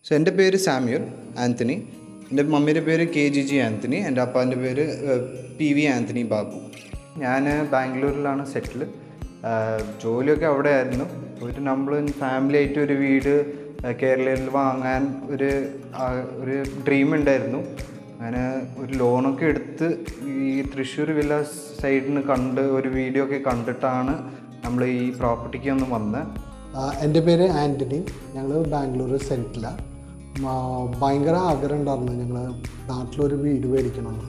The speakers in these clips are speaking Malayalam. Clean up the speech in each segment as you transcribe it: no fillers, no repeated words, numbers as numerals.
സോ എൻ്റെ പേര് സാമ്യുൽ ആൻ്റണി. എൻ്റെ മമ്മിയുടെ പേര് KGG ആൻ്റണി. എൻ്റെ അപ്പാൻ്റെ പേര് PV ആൻ്റണി ബാബു. ഞാൻ ബാംഗ്ലൂരിലാണ് സെറ്റിൽ. ജോലിയൊക്കെ അവിടെ ആയിരുന്നു. ഒരു നമ്മൾ ഫാമിലി ആയിട്ട് ഒരു വീട് കേരളയിൽ വാങ്ങാൻ ഒരു ഡ്രീം ഉണ്ടായിരുന്നു. അങ്ങനെ ഒരു ലോണൊക്കെ എടുത്ത് ഈ തൃശ്ശൂർ വില്ലാസ് സൈഡിൽ കണ്ട് ഒരു വീഡിയോ ഒക്കെ കണ്ടിട്ടാണ് നമ്മൾ ഈ പ്രോപ്പർട്ടിക്ക് ഒന്ന് വന്നത്. എൻ്റെ പേര് ആൻ്റണി. ഞങ്ങൾ ബാംഗ്ലൂർ സെറ്റിലാണ്. ഭയങ്കര ആഗ്രഹം ഉണ്ടായിരുന്നു ഞങ്ങൾ നാട്ടിലൊരു വീട് മേടിക്കണമെന്ന്.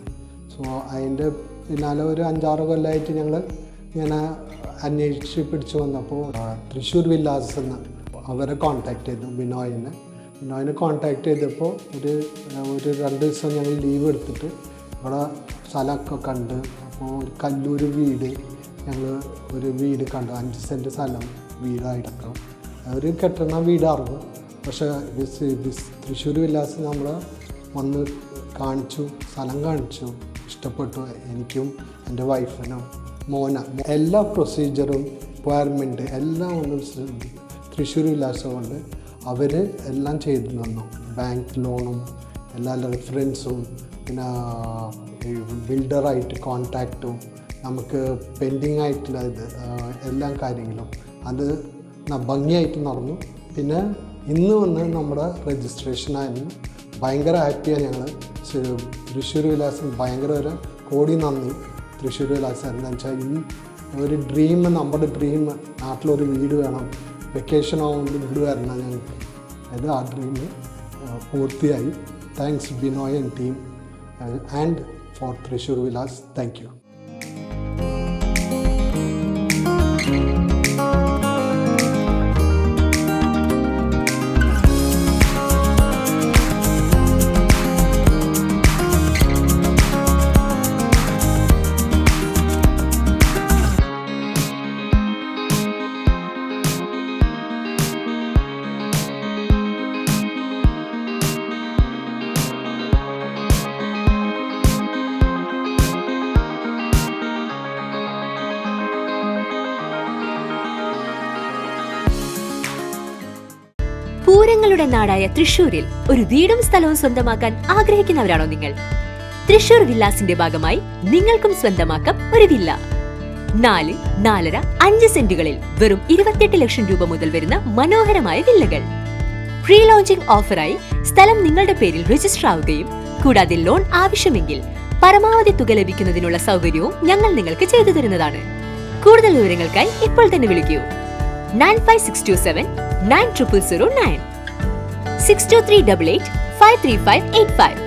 സോ അതിൻ്റെ പിന്നാലെ ഒരു 5-6 കൊല്ലമായിട്ട് ഞങ്ങൾ ഇങ്ങനെ അന്വേഷിച്ച് പിടിച്ചു വന്നപ്പോൾ തൃശ്ശൂർ വില്ലാസ് എന്ന് അവരെ കോൺടാക്ട് ചെയ്തു. ബിനോയിനെ കോൺടാക്ട് ചെയ്തപ്പോൾ ഒരു 2 ദിവസം ഞങ്ങൾ ലീവ് എടുത്തിട്ട് ഇവിടെ സ്ഥലമൊക്കെ കണ്ട്. അപ്പോൾ ഒരു കല്ലൂർ വീട് ഞങ്ങൾ ഒരു വീട് കണ്ടു. 5 സെൻറ്റ് സ്ഥലം വീടായിടക്കം അവർ കെട്ടുന്ന വീടായിരുന്നു. പക്ഷേ തൃശ്ശൂർ വില്ലാസ് നമ്മൾ വന്ന് കാണിച്ചു, സ്ഥലം കാണിച്ചു, ഇഷ്ടപ്പെട്ടു. എനിക്കും എൻ്റെ വൈഫിനും എല്ലാ പ്രൊസീജിയറും റിക്വയർമെൻറ്റ് എല്ലാം ഒന്ന് തൃശ്ശൂർ വില്ലാസ് കൊണ്ട് അവർ എല്ലാം ചെയ്തു തന്നു. ബാങ്ക് ലോണും എല്ലാ റെഫറൻസും പിന്നെ ബിൽഡറായിട്ട് കോൺടാക്റ്റും നമുക്ക് പെൻഡിങ് ആയിട്ടുള്ള എല്ലാ കാര്യങ്ങളും അത് ഭംഗിയായിട്ട് നടന്നു. പിന്നെ ഇന്ന് വന്ന് നമ്മുടെ രജിസ്ട്രേഷനായിരുന്നു. ഭയങ്കര ഹാപ്പിയാണ് ഞങ്ങൾ. തൃശ്ശൂർ വിലാസിന് ഭയങ്കര ഒരു കോടി നന്ദി തൃശ്ശൂർ വിലാസ്. എന്താണെന്ന് വെച്ചാൽ ഈ ഒരു ഡ്രീം, നമ്മുടെ ഡ്രീം നാട്ടിലൊരു വീട് വേണം, വെക്കേഷൻ ആവുമ്പോൾ വീട് വരണം ഞങ്ങൾക്ക്. അത് ആ ഡ്രീം പൂർത്തിയായി. Thanks Binoy and team and for Thrissur Vilas. Thank you. പൂരങ്ങളുടെ നാടായ തൃശ്ശൂരിൽ ഒരു വീടും സ്ഥലവും സ്വന്തമാക്കാൻ ആഗ്രഹിക്കുന്നവരാണോ നിങ്ങൾ? തൃശ്ശൂർ വില്ലാസിന്റെ ഭാഗമായി നിങ്ങൾക്കും സ്വന്തമാക്കാം ഒരു വില്ല. 4, 4.5, 5 സെന്റുകളിൽ വെറും 28 ലക്ഷം രൂപ മുതൽ വരുന്ന മനോഹരമായ വില്ലകൾ. പ്രീ ലോഞ്ചിംഗ് ഓഫറായി സ്ഥലം നിങ്ങളുടെ പേരിൽ രജിസ്റ്റർ ആവുകയും കൂടാതെ ലോൺ ആവശ്യമെങ്കിൽ പരമാവധി തുക ലഭിക്കുന്നതിനുള്ള സൗകര്യവും ഞങ്ങൾ നിങ്ങൾക്ക് ചെയ്തു തരുന്നതാണ്. കൂടുതൽ വിവരങ്ങൾക്കായി ഇപ്പോൾ തന്നെ വിളിക്കൂ 95627 9009 62388 53585.